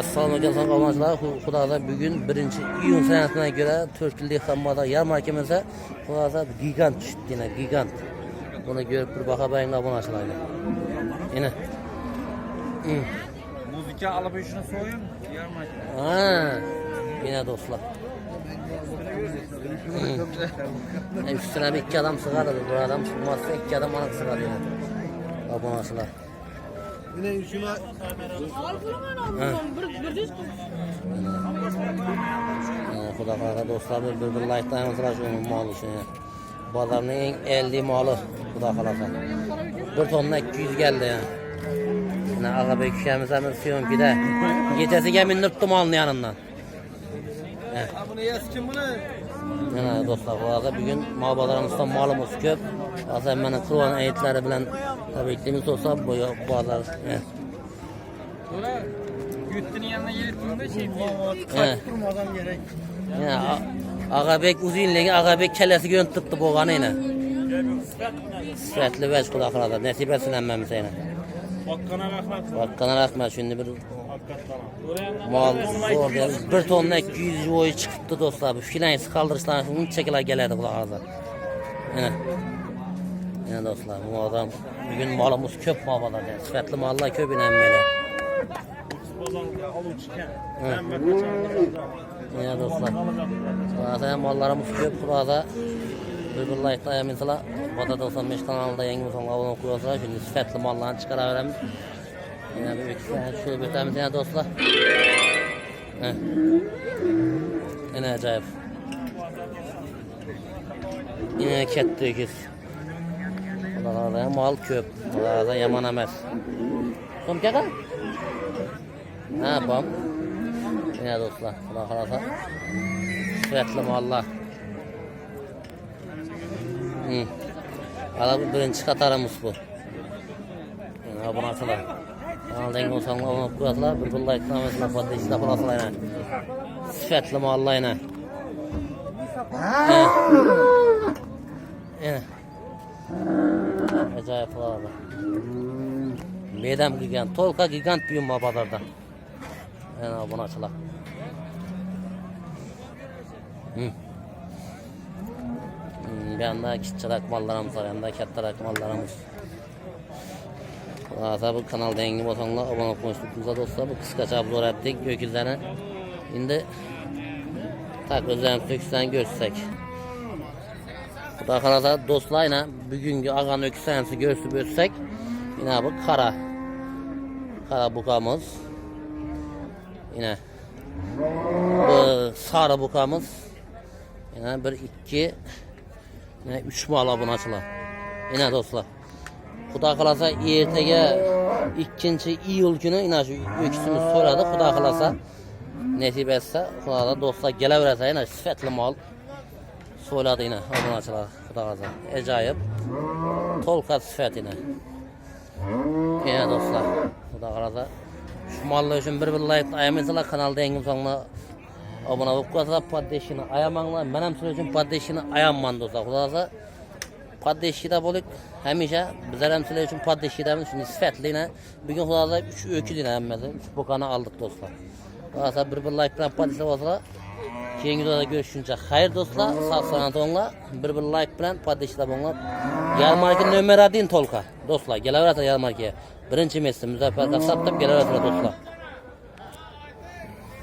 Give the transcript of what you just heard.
Assalomu alaykum qavmchilar. Xudoda bugun 1-iyun sanasiga ko'ra 4 yillik hammada yarmarkamizda xudoda gigant tushdi, yana gigant. Buni ko'rib bir baqa bayinga obunachilarga. Yana. Muzika alıp işini soyun yarmarka. Yana do'stlar. Üstüne bir iki adam sığardı, bir adam sığmazsa iki adam bana sığardı yani. Obunachilar. Yine şuna Xudo xohlasa do'stlar bir like tayyorlar shuni mol uchun. Bozorning eng elli moli Xudo xohlasa. 1 tonna 200 geldi yani. Mana Ag'abek ukamizni syomkida kechasiga mindiribdi molni yanimdan. bunu yaz kim bunu? Mana do'stlar xohlasa bugun mol bozorimizdan molimiz ko'p. Hozir mana Qur'on oyatlari bilan tabriklimiz do'stlar bu bozor. Sonra güttünün yanına gelip bunda şey Durmadan gerek. Ya Ag'abek uzunligi Ag'abek kellasiga yo'ntibdi bo'lgani ena. Sifatli vəz Xudo xolasa nasib etsin hammamiz ena. Haqqına rahmat shunda bir mol zo'r 1 tonna 200 bo'yi chiqibdi do'stlar. Bu filansiz qoldirishlarni unchalar keladi Xudo xolasa. Yana do'stlar bu odam bugun molimiz ko'p mollarda. Sifatli mollar ko'p inanmaydi. Ya do'stlar. Zaten mallarımız ko'p xudoda. Bir like tayyorlaymiz. Bota 95 kanalida yangi bo'lsa obuna qo'yasizlar. Shunday sifatli mollarni chiqaraveramiz. Yana bir ikki soat shuni o'tamiz yana do'stlar. Yana ajoyib. Yana katta ekiz. Xudoda mol ko'p. Xudoda yomon emas. So'mkaga? Bom. Ya do'stlar, Xudo xolasa. Sifatli mollar. Ana bu birinchi qatorimiz bu. Obunachilar. Kanaldan bo'lsanglar obuna qo'yasizlar, bir like qilamiz, podpishlar qilasizlar. Sifatli mollar yana. Ajoyib bo'ladi. Bedam gigant, to'lqa gigant buyum bozorda. Yana obunachilar. Bu yanda kichikroq mollarimiz var, yanda kattaroq mollarimiz. Hozir bu kanalda yangi bo'lsanglar obuna bo'lishni do'stlar. Bu qisqacha obzor etdik yo'kizlarni. Endi takrordan to'kisdan ko'rsak. Xudo xolasa do'stlar, yana bugungi ag'an o'kislarni ko'rsib o'tsak, yana bu qara buqamiz. Yine bu sarı bukamız yine 1 2 yine 3 mal obunachilar. Yine do'stlar. Xudo xolasa ertaga 2-iyul kuni yine shu o'kisimiz so'radi. Xudo xolasa nasib etsa, xudoda do'stlar kelaversa yine sifatli mol so'radi yine obunachilar. Xudo xolasa ajoyib to'lqa sifat yine. Yine do'stlar. Xudo xolasa şu mallar için bir like ayamızlar kanalda yangi bo'lsanglar obuna bo'lib qo'yasizlar, podpishini ayamanglar. Men ham sizlar uchun podpishini ayamman do'stlar. Xudosa podpishida bo'lik hamisha bizlar ham sizlar uchun podpishidamiz. Shuni sifatlina bugun xudosa 3 o'kilini hammasi 3 bokani aldık do'stlar. Xudosa bir like bilan podpishlar bo'lsa keyingi videoda görüşünce xayr do'stlar. Sog' salomat bo'linglar. Bir like bilan podpishida bo'linglar. Yarmarka nomer 1 to'lqa do'stlar. Kelaverasizlar yarmarkaga. Birinchi messi Muzaffar Qassobov kelaverasizlar do'stlar.